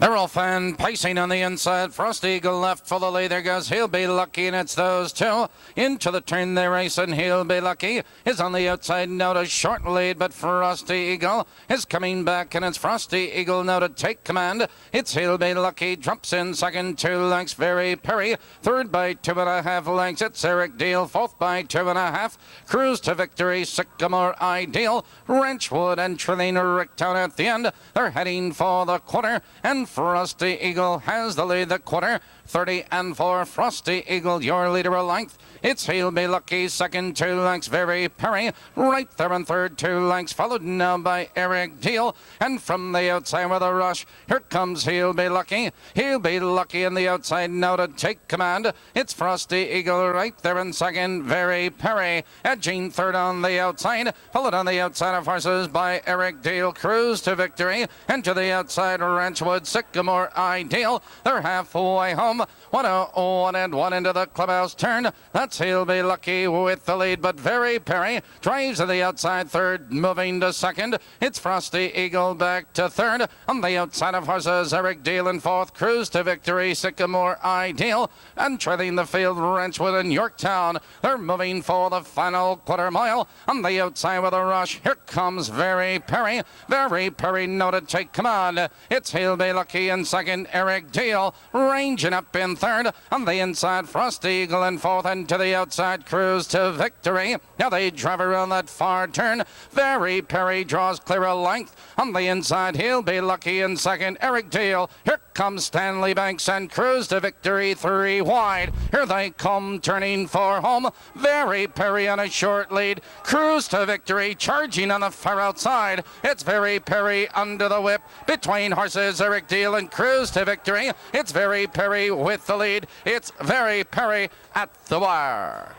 They're all fan pacing on the inside. Frost Eagle left for the lead. There goes He'll Be Lucky, and it's those two. Into the turn they race, and He'll Be Lucky is on the outside now to short lead, but Frosty Eagle is coming back, and it's Frosty Eagle now to take command. It's He'll Be Lucky, drops in second, 2 lengths, Very Perry. Third by 2.5 lengths, it's Eric Deal. Fourth by 2.5, Cruise to Victory, Sycamore Ideal. Ranchwood and Trilling Ricktown at the end. They're heading for the quarter, and Frosty Eagle has the lead, the quarter. 30 and 4, Frosty Eagle, your leader a length. It's He'll Be Lucky, second, 2 lengths, Very Perry. Right there in third, 2 lengths, followed now by Eric Deal. And from the outside with a rush, here comes He'll Be Lucky. He'll Be Lucky in the outside now to take command. It's Frosty Eagle right there in second, Very Perry. Edging third on the outside, followed on the outside of horses by Eric Deal. Cruise to Victory, and to the outside, Ranchwood, Sycamore Ideal. They're halfway home. 101 and 1 into the clubhouse turn. That's He'll Be Lucky with the lead, but Very Perry drives to the outside third, moving to second. It's Frosty Eagle back to third. On the outside of horses, Eric Deal in fourth. Cruise to Victory, Sycamore Ideal. And trailing the field, Ranchwood and Yorktown. They're moving for the final quarter mile. On the outside with a rush, here comes Very Perry. Very Perry now to take command. It's He'll Be Lucky in second, Eric Deal. Ranging up in third. On the inside, Frosty Eagle in fourth, and to the outside, Cruise to Victory. Now they drive around that far turn. Very Perry draws clear a length. On the inside, He'll Be Lucky in second, Eric Deal. Here comes Stanley Banks and Cruise to Victory, 3 wide. Here they come, turning for home. Very Perry on a short lead. Cruise to Victory, charging on the far outside. It's Very Perry under the whip between horses, Eric Deal and Cruise to Victory. It's Very Perry with the lead. It's Very Perry at the wire.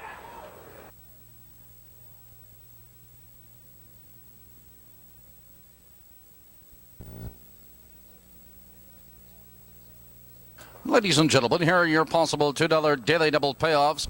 Ladies and gentlemen, here are your possible $2 daily double payoffs.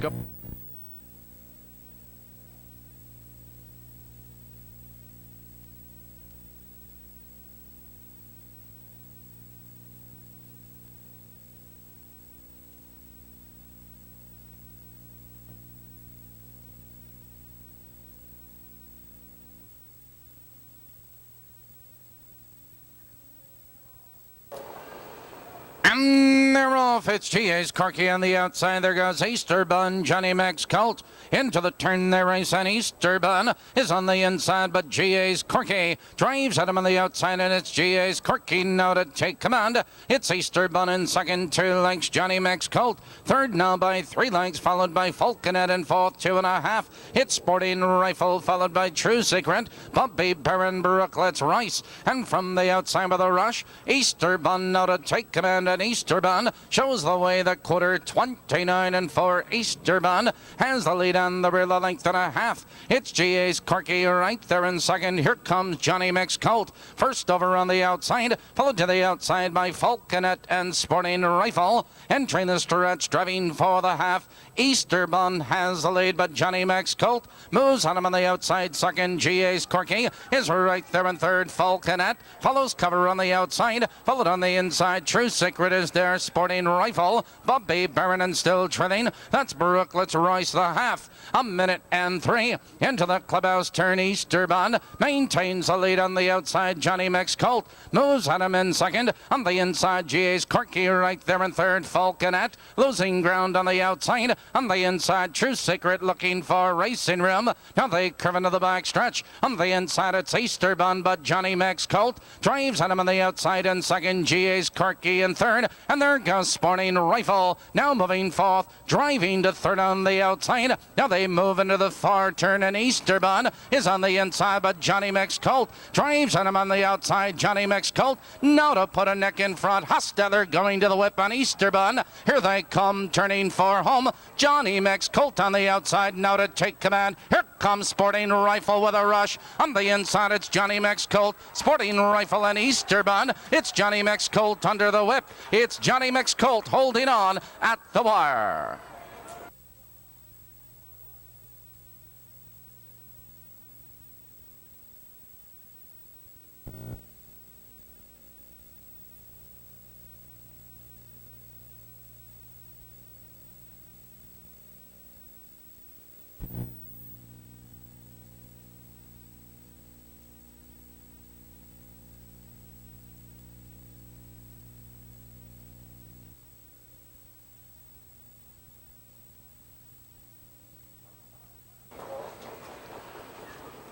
And they're off. It's G.A.'s Corky on the outside. There goes Easter Bun, Johnny Mac's Colt. Into the turn they race, and Easter Bun is on the inside, but G.A.'s Corky drives at him on the outside, and it's G.A.'s Corky now to take command. It's Easter Bun in second, 2 lengths, Johnny Mac's Colt. Third now by 3 lengths, followed by Falconet in fourth, 2.5. It's Sporting Rifle, followed by True Secret, Bobby Barron, Brooklets Rice. And from the outside with a rush, Easter Bun now to take command, and Easter Bun shows the way, the quarter, 29 and 4. Easter Bun has the lead on the rear, 1.5 lengths. It's G.A.'s Corky right there in second. Here comes Johnny Mac's Colt. First over on the outside, followed to the outside by Falconet and Sporting Rifle. Entering the stretch, driving for the half. Easter Bun has the lead, but Johnny Mac's Colt moves on him on the outside. Second, G.A.'s Corky is right there in third. Falconet follows cover on the outside, followed on the inside. True Secret is there. Sporting Rifle, Bobby Barron and still trailing. That's Brooklets Royce the half. 1:03 into the clubhouse turn. Easter Bun maintains the lead on the outside. Johnny Mac's Colt moves on him in second. On the inside, G.A.'s Corky right there in third. Falconet losing ground on the outside. On the inside, True Secret looking for racing room. Now they curve into the back stretch. On the inside, it's Easter Bun, but Johnny Mac's Colt drives on him on the outside in second. G.A.'s Corky in third. And there goes Sporting Rifle. Now moving fourth, driving to third on the outside. Now they move into the far turn, and Easter Bun is on the inside, but Johnny Mac's Colt drives on him on the outside. Johnny Mac's Colt now to put a neck in front. Hosteller going to the whip on Easter Bun. Here they come, turning for home. Johnny Mac's Colt on the outside now to take command. Here comes Sporting Rifle with a rush. On the inside, it's Johnny Mac's Colt, Sporting Rifle, and Easter Bun. It's Johnny Mac's Colt under the whip. It's Johnny Mac's Colt holding on at the wire.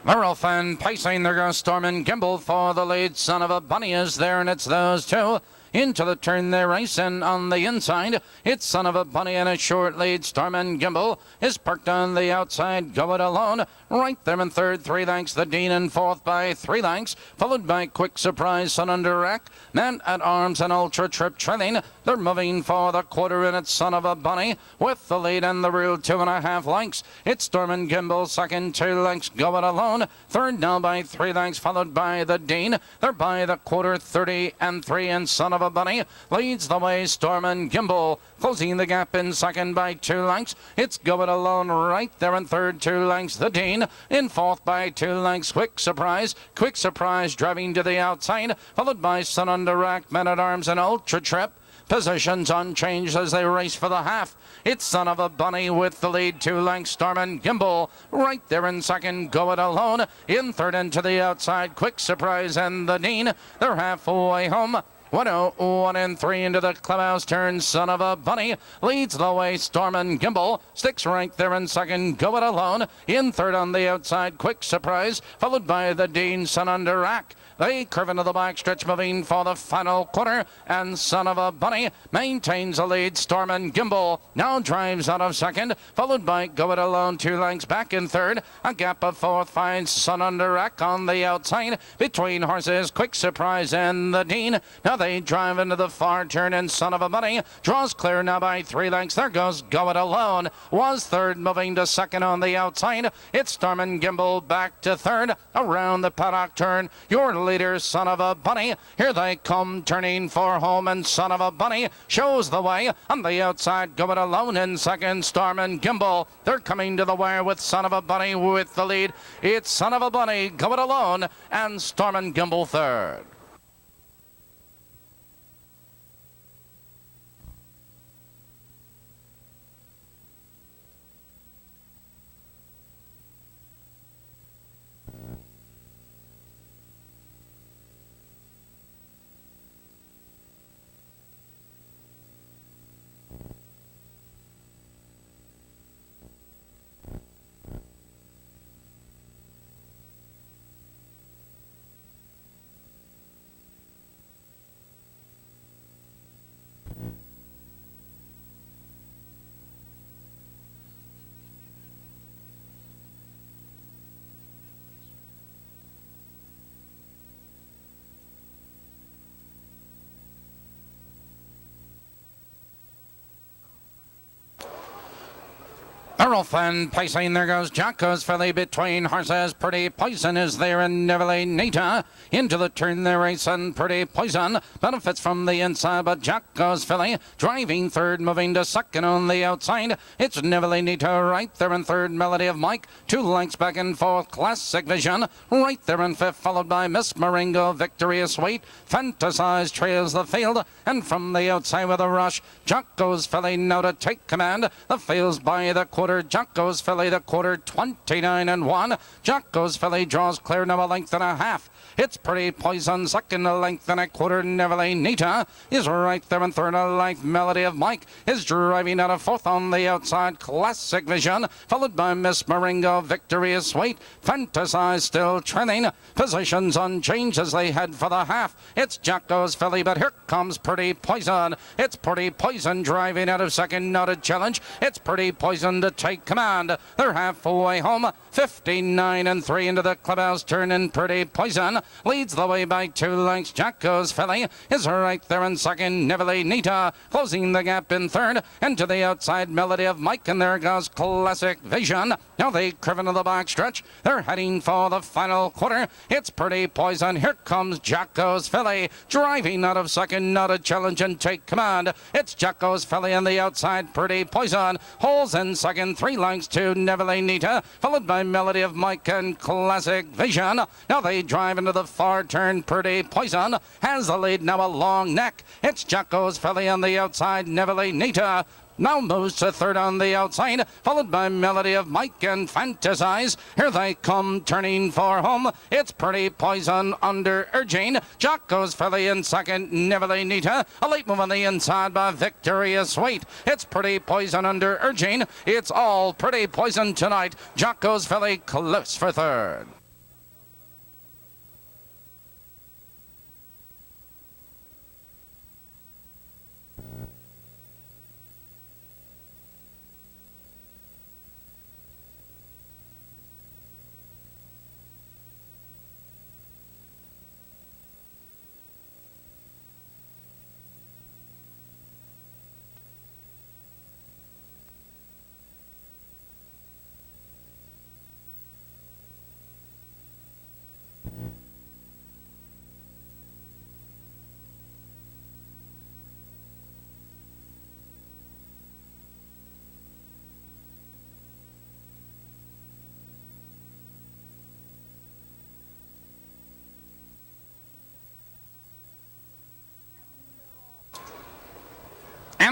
They're off and pacing. There goes Storm and Gimbal for the lead. Son of a Bunny is there, and it's those two. Into the turn they're racing on the inside. It's Son of a Bunny and a short lead. Storm and Gimbal is parked on the outside. Go it alone. Right there in third, 3 lengths. The Dean in fourth by 3 lengths. Followed by Quick Surprise, Sun Under Rack. Man at Arms and Ultra Trip trailing. They're moving for the quarter, and it's Son of a Bunny with the lead and the rule 2.5 lengths. It's Storm and Gimbal second, 2 lengths. Go it alone. Third now by 3 lengths, followed by the Dean. They're by the quarter, 30 and 3, and Son of a Bunny leads the way. Storm and Gimbal closing the gap in second by 2 lengths. It's Go It Alone right there in third, 2 lengths. The Dean in fourth by 2 lengths. Quick Surprise driving to the outside, followed by Sun Under Rack, Man at Arms, and Ultra Trip. Positions unchanged as they race for the half. It's Son of a Bunny with the lead, 2 lengths. Storm and Gimbal right there in second. Go It Alone in third, and to the outside. Quick Surprise and the Dean. They're halfway home. 101 and 3 into the clubhouse turn. Son of a Bunny leads the way. Storm and Gimbal sticks right there in second. Go It Alone in third on the outside. Quick Surprise followed by the Dean. Sun Under Rack. They curve into the backstretch, moving for the final quarter, and Son of a Bunny maintains the lead. Storm and Gimbal now drives out of second, followed by Go It Alone, 2 lengths back in third. A gap of fourth finds Sun Under Rack on the outside. Between horses, Quick Surprise and the Dean. Now they drive into the far turn, and Son of a Bunny draws clear now by 3 lengths. There goes Go It Alone. Was third, moving to second on the outside. It's Storm and Gimbal back to third. Around the paddock turn, your leader, Son of a Bunny. Here they come, turning for home, and Son of a Bunny shows the way. On the outside, Go It Alone in second. Storm and Gimbal, they're coming to the wire with Son of a Bunny with the lead. It's Son of a Bunny, Go It Alone, and Storm and Gimbal third. Earl and pacing, there goes Jocko's filly between horses. Pretty Poison is there, and Neverly Nita into the turn there racing. Pretty Poison benefits from the inside, but Jocko's filly driving third, moving to second on the outside. It's Neverly Nita right there in third. Melody of Mike 2 lengths back and forth. Classic Vision right there in fifth, followed by Miss Maringo. Victorious Weight Fantasize trails the field, and from the outside with a rush, Jocko's filly now to take command. The field's by the quarter. Jocko's filly the quarter, 29 and 1. Jocko's filly draws clear now a length and a half. It's Pretty Poison second, a length and a quarter. Neverly Nita is right there in third, a length. Melody of Mike is driving out of fourth on the outside. Classic Vision followed by Miss Maringo. Victorious Weight Fantasize still trailing. Positions unchanged as they head for the half. It's Jocko's filly, but here comes Pretty Poison. It's Pretty Poison driving out of second, not a challenge. It's Pretty Poison to take command. They're halfway home, 59 and 3 into the clubhouse turn, and Pretty Poison leads the way by 2 lengths. Jocko's filly is right there in second. Neverly Nita closing the gap in third, and to the outside Melody of Mike, and there goes Classic Vision. Now they curve into the back stretch. They're heading for the final quarter. It's Pretty Poison. Here comes Jocko's filly driving out of second, not a challenge, and take command. It's Jocko's filly on the outside. Pretty Poison holds in second, 3 lengths to Neverly Nita, followed by Melody of Mike and Classic Vision. Now they drive into the far turn. Pretty Poison has the lead, now a long neck. It's Jocko's filly on the outside. Neverly Nita now moves to third on the outside, followed by Melody of Mike and Fantasize. Here they come, turning for home. It's Pretty Poison under urging. Jocko's filly in second. Neverly Nita, a late move on the inside by Victorious Weight. It's Pretty Poison under urging. It's all Pretty Poison tonight. Jocko's filly close for third.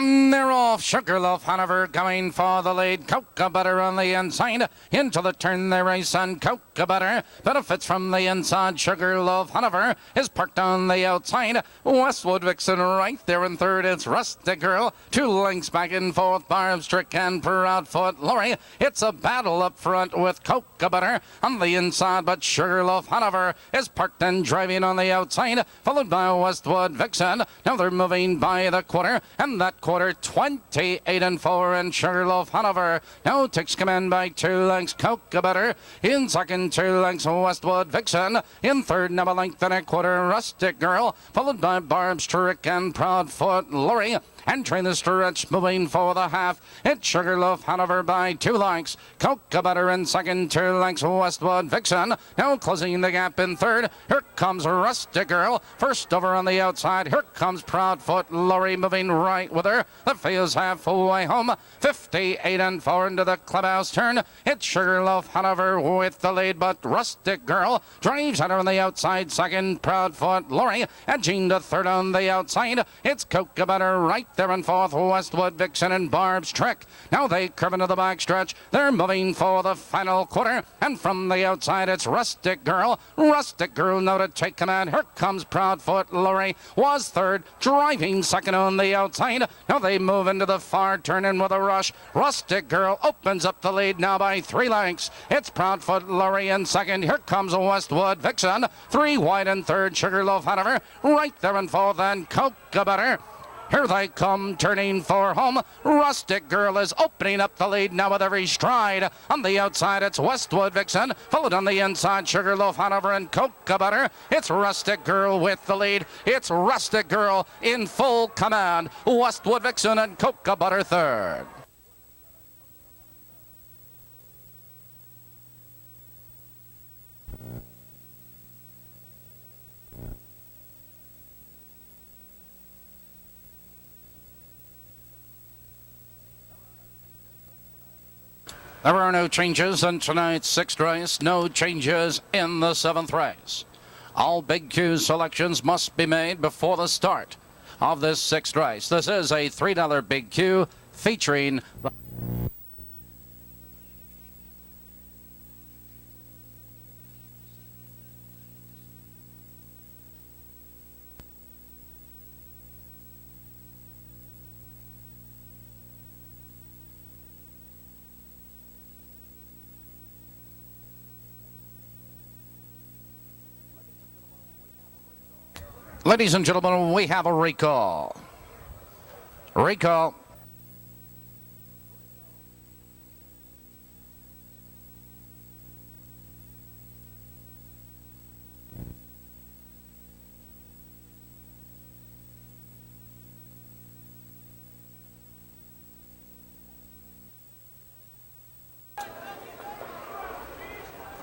And they're off. Sugarloaf Hanover going for the lead. Cocoa Butter on the inside. Into the turn they race on Cocoa Butter. Benefits from the inside. Sugarloaf Hanover is parked on the outside. Westwood Vixen right there in third. It's Rustic Girl. 2 lengths back and forth. Barb's Trick and Proudfoot Lorry. It's a battle up front with Cocoa Butter on the inside, but Sugarloaf Hanover is parked and driving on the outside, followed by Westwood Vixen. Now they're moving by the quarter, and that quarter 28-4, and Sugarloaf Hanover now takes command by 2 lengths. Cocoa Butter in second, 2 lengths Westwood Vixen in third, now a length and a quarter Rustic Girl, followed by Barb's Trick and Proudfoot Lorry. Entering the stretch, moving for the half, it's Sugarloaf Hanover by 2 lengths. Cocoa Butter in second, 2 lengths Westwood Vixen. Now closing the gap in third. Here comes Rustic Girl. First over on the outside. Here comes Proudfoot Lorry moving right with her. The field's halfway home. 58-4 into the clubhouse turn. It's Sugarloaf Hanover with the lead, but Rustic Girl drives out on the outside. Second, Proudfoot Lorry. Edging to third on the outside. It's Cocoa Butter right there in fourth, Westwood Vixen and Barb's Trick. Now they curve into the backstretch. They're moving for the final quarter. And from the outside, it's Rustic Girl. Rustic Girl now to take command. Here comes Proudfoot Lorry. Was third, driving second on the outside. Now they move into the far turn in with a rush. Rustic Girl opens up the lead now by 3 lengths. It's Proudfoot Lorry in second. Here comes Westwood Vixen. 3 wide in third, Sugarloaf Hanover. Right there in fourth, and Cocoa Butter. Here they come, turning for home. Rustic Girl is opening up the lead now with every stride. On the outside, it's Westwood Vixen. Followed on the inside, Sugarloaf Hanover and Cocoa Butter. It's Rustic Girl with the lead. It's Rustic Girl in full command. Westwood Vixen and Cocoa Butter third. There are no changes in tonight's 6th race, no changes in the 7th race. All Big Q selections must be made before the start of this 6th race. This is a $3 Big Q featuring... Ladies and gentlemen, we have a recall. Recall.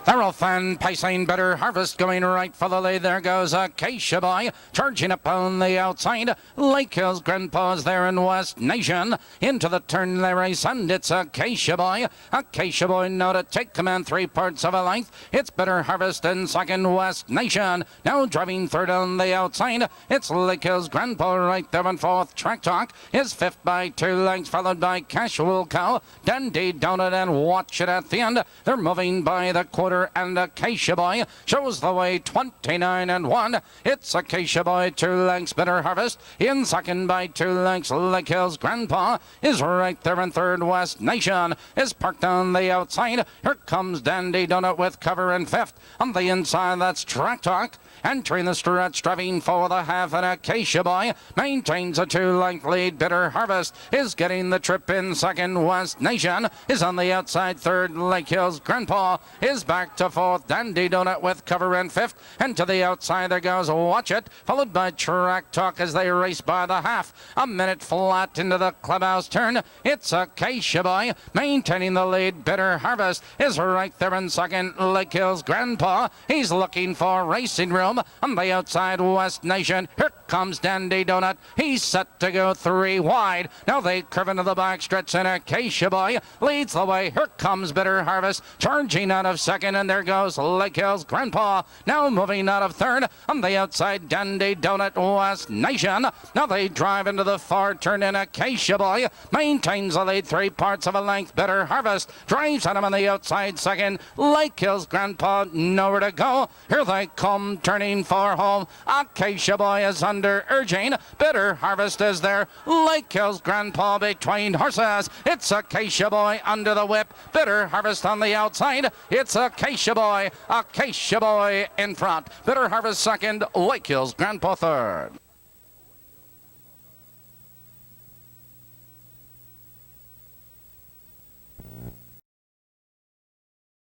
Thoroughfan pacing better. Harvest going right for the lead. There goes Acacia Boy charging up on the outside. Lake Hills Grandpa's there in West Nation. Into the turn they race, and it's Acacia Boy. Acacia Boy now to take command 3 parts of a length. It's Better Harvest in second, West Nation. Now driving third on the outside. It's Lake Hills Grandpa right there in fourth. Track Talk is fifth by 2 lengths, followed by Casual Cow, Dandy Donut, and Watch It at the end. They're moving by the quarter, and Acacia Boy shows the way 29-1. It's Acacia Boy 2 lengths. Better Harvest in second by 2 lengths. Lake Hills Grandpa is right there in third. West Nation is parked on the outside. Here comes Dandy Donut with cover in fifth. On the inside, that's Track Talk. Entering the stretch, driving for the half, and Acacia Boy maintains a 2-length lead. Bitter Harvest is getting the trip in second. West Nation is on the outside third. Lake Hills Grandpa is back to fourth. Dandy Donut with cover in fifth. And to the outside there goes Watch It, followed by Track Talk as they race by the half. A minute flat into the clubhouse turn. It's Acacia Boy maintaining the lead. Bitter Harvest is right there in second. Lake Hills Grandpa, he's looking for racing room. On the outside, West Nation. Here comes Dandy Donut. He's set to go 3 wide. Now they curve into the back stretch, and Acacia Boy leads the way. Here comes Bitter Harvest, charging out of second, and there goes Lake Hills Grandpa. Now moving out of third. On the outside, Dandy Donut, West Nation. Now they drive into the far turn, and Acacia Boy maintains the lead 3 parts of a length. Bitter Harvest drives on him on the outside second. Lake Hills Grandpa nowhere to go. Here they come, turning for home. Acacia Boy is under urging. Bitter Harvest is there. Lake Hills Grandpa between horses. It's Acacia Boy under the whip. Bitter Harvest on the outside. It's Acacia Boy. Acacia Boy in front. Bitter Harvest second. Lake Hills Grandpa third.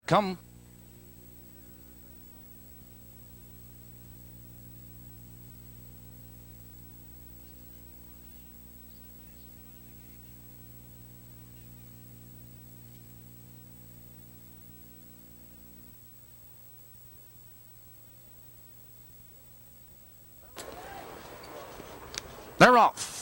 Come. They're off.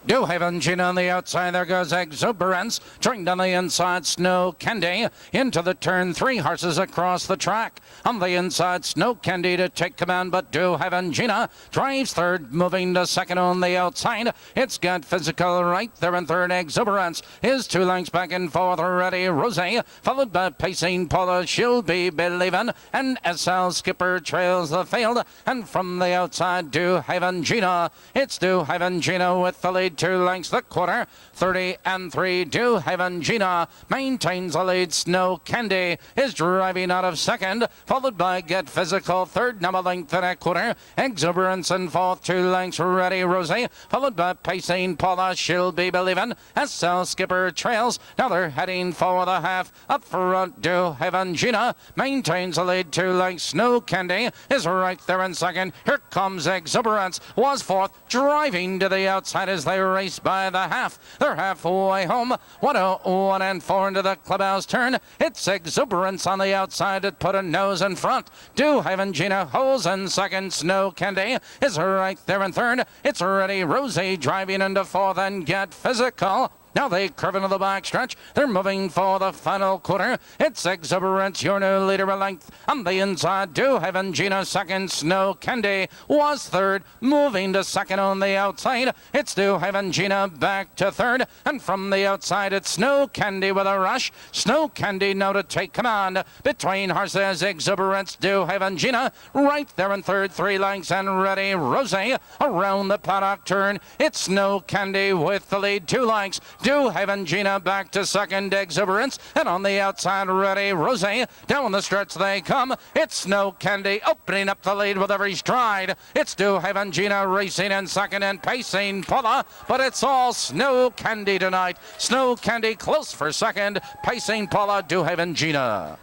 New Haven Gina on the outside. There goes Exuberance. Turned on the inside, Snow Candy. Into the turn, 3 horses across the track. On the inside, Snow Candy to take command, but New Haven Gina drives third, moving to second on the outside. It's got Physical right there in third. Exuberance is 2 lengths back and forth. Ready Rose, followed by Pacing Paula. She'll be believing, and SL Skipper trails the field. And from the outside, New Haven Gina. It's New Haven Gina with the lead. 2 lengths the quarter. 30 and 3. New Haven Gina maintains the lead. Snow Candy is driving out of second, followed by Get Physical third, now a length and a quarter. Exuberance in fourth, 2 lengths. Ready Rose, followed by Pacing Paula. She'll be believing. SL Skipper trails. Now they're heading for the half. Up front, New Haven Gina maintains the lead. 2 lengths. Snow Candy is right there in second. Here comes Exuberance, was fourth, driving to the outside as they race by the half. They're halfway home. 101 and 4 into the clubhouse turn. It's Exuberance on the outside that put a nose in front. New Haven Gina holds in second. Snow Candy is right there in third. It's Ready Rosie driving into fourth, and Get Physical. Now they curve into the back stretch. They're moving for the final quarter. It's Exuberance, your new leader a length. On the inside, New Haven Gina second. Snow Candy was third, moving to second on the outside. It's New Haven Gina back to third. And from the outside, it's Snow Candy with a rush. Snow Candy now to take command. Between horses, Exuberance, New Haven Gina right there in third, 3 lengths, and Ready Rose around the paddock turn. It's Snow Candy with the lead, 2 lengths. New Haven Gina back to second. Exuberance, and on the outside, Ready Rose. Down the stretch they come. It's Snow Candy opening up the lead with every stride. It's New Haven Gina racing in second and Pacing Paula, but it's all Snow Candy tonight. Snow Candy close for second. Pacing Paula, New Haven Gina.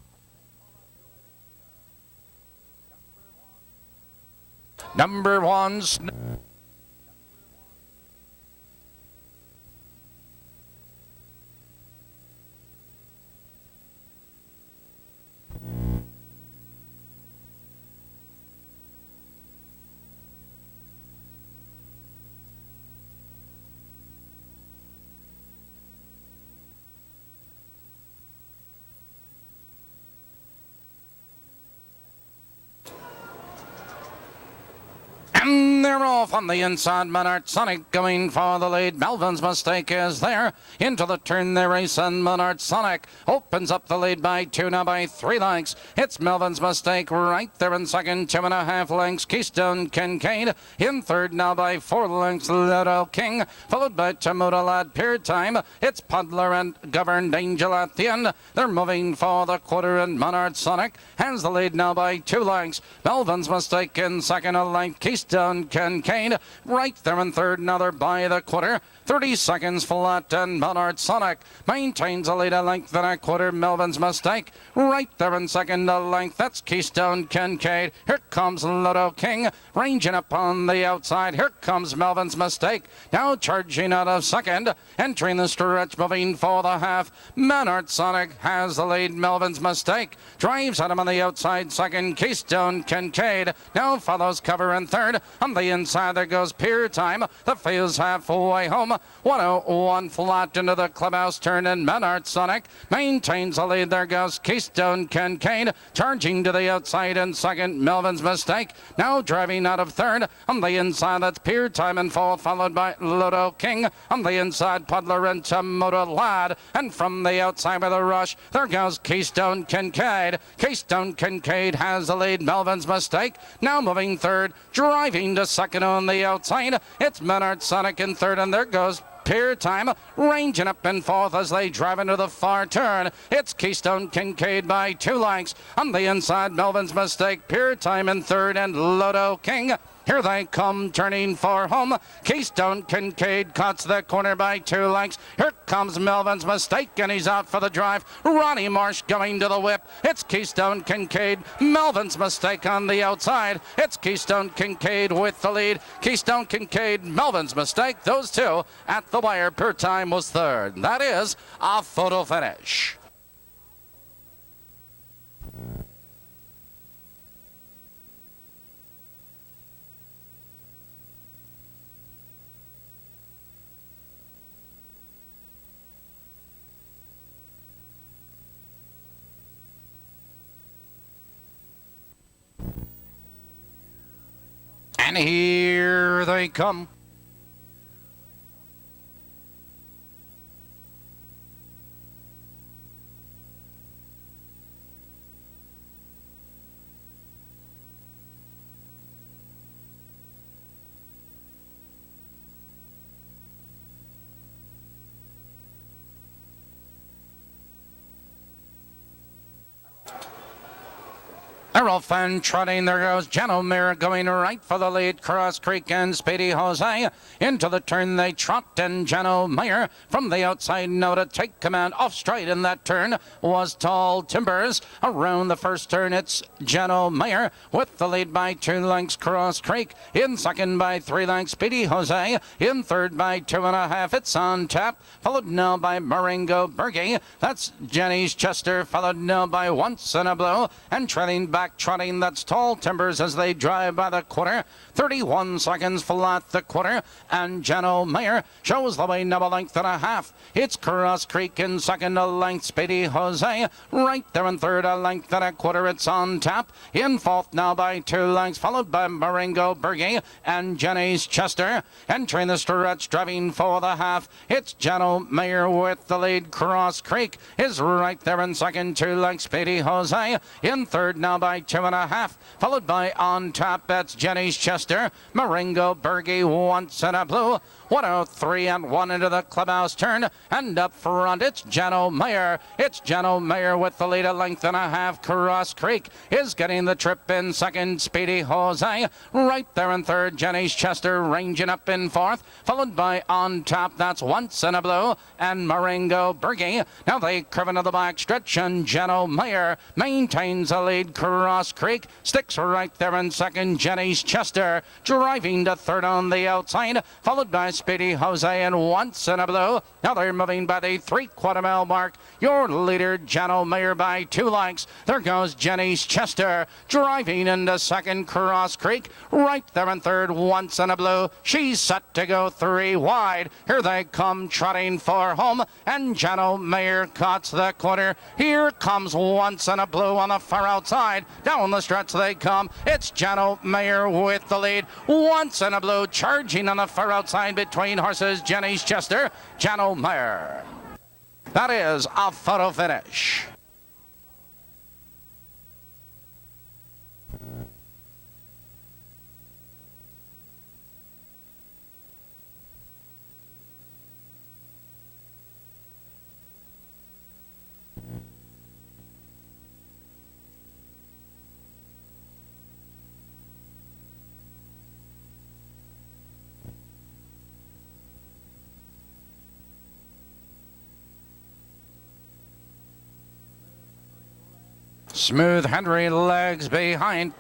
Number 1. And they're off on the inside. Monarch Sonic going for the lead. Melvin's Mistake is there. Into the turn they race, and Monarch Sonic opens up the lead by 2, now by 3 lengths. It's Melvin's Mistake right there in second. 2.5 lengths. Keystone Kincaid in third, now by 4 lengths. Little King, followed by Tamuda Lad Pier Time. It's Puddler and Governed Angel at the end. They're moving for the quarter, and Monarch Sonic has the lead now by 2 lengths. Melvin's Mistake in second, a length. Keystone Kincaid right there in third, now they're by the quarter. 30 seconds flat, and Monarch Sonic maintains a lead a length and a quarter. Melvin's Mistake right there in second a length. That's Keystone Kincaid. Here comes Lodo King ranging up on the outside. Here comes Melvin's Mistake now charging out of second, entering the stretch, moving for the half. Monarch Sonic has the lead. Melvin's Mistake drives at him on the outside. Second, Keystone Kincaid now follows cover in third. On the inside there goes Pier Time. The field's halfway home. 101 flat into the clubhouse turn, and Monarch Sonic maintains the lead. There goes Keystone Kincaid charging to the outside in second. Melvin's Mistake now driving out of third. On the inside that's Pier Time in fourth, followed by Lodo King. On the inside Puddler and Tomoto Lad, and from the outside with a rush there goes Keystone Kincaid. Keystone Kincaid has the lead. Melvin's Mistake now moving third, driving to second on the outside. It's Monarch Sonic in third, and there goes Pier Time ranging up in fourth as they drive into the far turn. It's Keystone Kincaid by 2 lengths. On the inside, Melvin's Mistake, Pier Time in third, and Lodo King. Here they come, turning for home. Keystone Kincaid cuts the corner by 2 lengths. Here comes Melvin's Mistake, and he's out for the drive. Ronnie Marsh going to the whip. It's Keystone Kincaid. Melvin's Mistake on the outside. It's Keystone Kincaid with the lead. Keystone Kincaid, Melvin's Mistake. Those two at the wire. Per time was third. That is a photo finish. And here they come. Errol Fan trotting, there goes Janomir going right for the lead. Cross Creek and Speedy Jose into the turn they trot, and Janomir from the outside now to take command. Off straight in that turn was Tall Timbers. Around the first turn it's Janomir with the lead by 2 lengths. Cross Creek in second by 3 lengths. Speedy Jose in third by 2.5. It's on tap, followed now by Marengo Bergie. That's Jenny's Chester, followed now by Once in a Blow, and trailing back trotting, that's Tall Timbers as they drive by the quarter. 31 seconds flat the quarter, and Janomir shows the way now a length and a half. It's Cross Creek in second, a length. Speedy Jose right there in third, a length and a quarter. It's on tap in fourth now by 2 lengths, followed by Marengo Bergie and Jenny's Chester. Entering the stretch, driving for the half, it's Janomir with the lead. Cross Creek is right there in second, 2 lengths. Speedy Jose in third now by 2.5, followed by On Top, that's Jenny's Chester. Marengo Bergie Once in a Blue. 103 and 1 into the clubhouse turn, and up front it's Janomir. It's Janomir with the lead, a length and a half. Cross Creek is getting the trip in second. Speedy Jose right there in third. Jenny's Chester ranging up in fourth, followed by On Top, that's Once in a Blue, and Marengo Bergie. Now they curve into the back stretch, and Janomir maintains a lead. Cross Creek sticks right there in second. Jenny's Chester driving to third on the outside, followed by Speedy Jose and Once in a Blue. Now they're moving by the 3/4 mile mark. Your leader, Janomir, by 2 lengths. There goes Jenny's Chester driving into second. Cross Creek right there in third. Once in a Blue. She's set to go 3 wide. Here they come trotting for home, and Janomir cuts the corner. Here comes Once in a Blue on the far outside. Down the stretch they come. It's Janomir with the lead. Once in a Blue charging on the far outside between horses. Jenny's Chester, Janomir. That is a photo finish. Smooth Henry lags behind.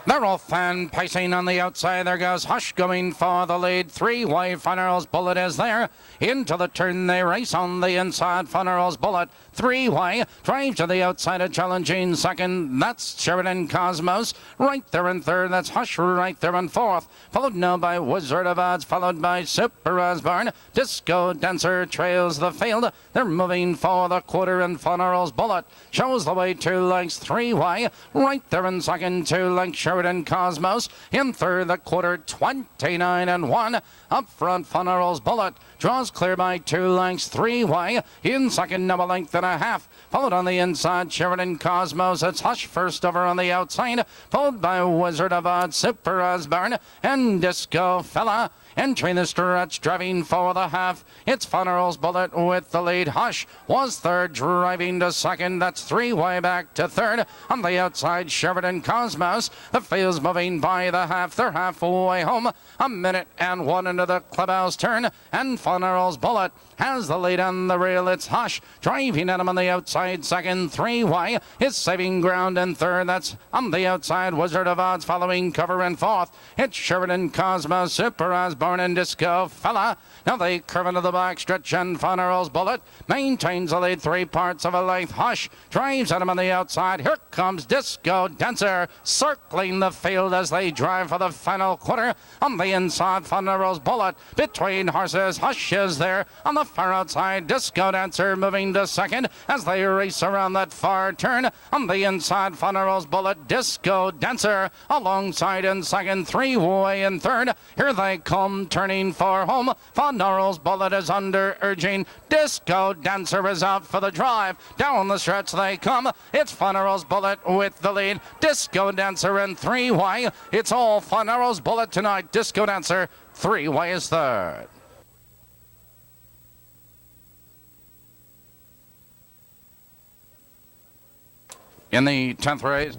They're off and pacing on the outside. There goes Hush going for the lead. 3 wide. Funeral's Bullet is there. Into the turn they race on the inside. Funeral's Bullet 3 wide. Drive to the outside, a challenging second. That's Sheridan Cosmos. Right there in third. That's Hush right there in fourth. Followed now by Wizard of Odds. Followed by Super Osborne. Disco Dancer trails the field. They're moving for the quarter, and Funeral's Bullet shows the way 2 lengths. 3 wide. Right there in second. 2 lengths. Sheridan Cosmos in third, the quarter 29 and 1. Up front, Funeral's Bullet draws clear by 2 lengths. 3 wide. In second, now a length and a half. Followed on the inside, Sheridan Cosmos. It's Hush first over on the outside. Followed by Wizard of Odds, Super Osborne, and Disco Fella. Entering the stretch, driving for the half. It's Funeral's Bullet with the lead. Hush was third, driving to second. That's 3 way back to third. On the outside, Sheridan Cosmos. The field's moving by the half. They're halfway home. A minute and 1 into the clubhouse turn. And Funeral's Bullet has the lead on the rail. It's Hush driving at him on the outside. Second, 3 way is saving ground in third. That's on the outside. Wizard of Odds following cover in fourth. It's Sheridan Cosmos, Super Osborne, and Disco Fella. Now they curve into the back stretch, and Funeral's Bullet maintains the lead 3 parts of a length. Hush drives at him on the outside. Here comes Disco Dancer circling the field as they drive for the final quarter. On the inside, Funeral's Bullet between horses. Hush is there on the far outside. Disco Dancer moving to second as they race around that far turn. On the inside, Funeral's Bullet, Disco Dancer alongside in second. 3 way in third. Here they come turning for home. Funeral's Bullet is under urging. Disco Dancer is out for the drive. Down the stretch they come. It's Funeral's Bullet with the lead. Disco Dancer in 3 way. It's all Funeral's Bullet tonight. Disco Dancer 3 way is third. In the 10th race.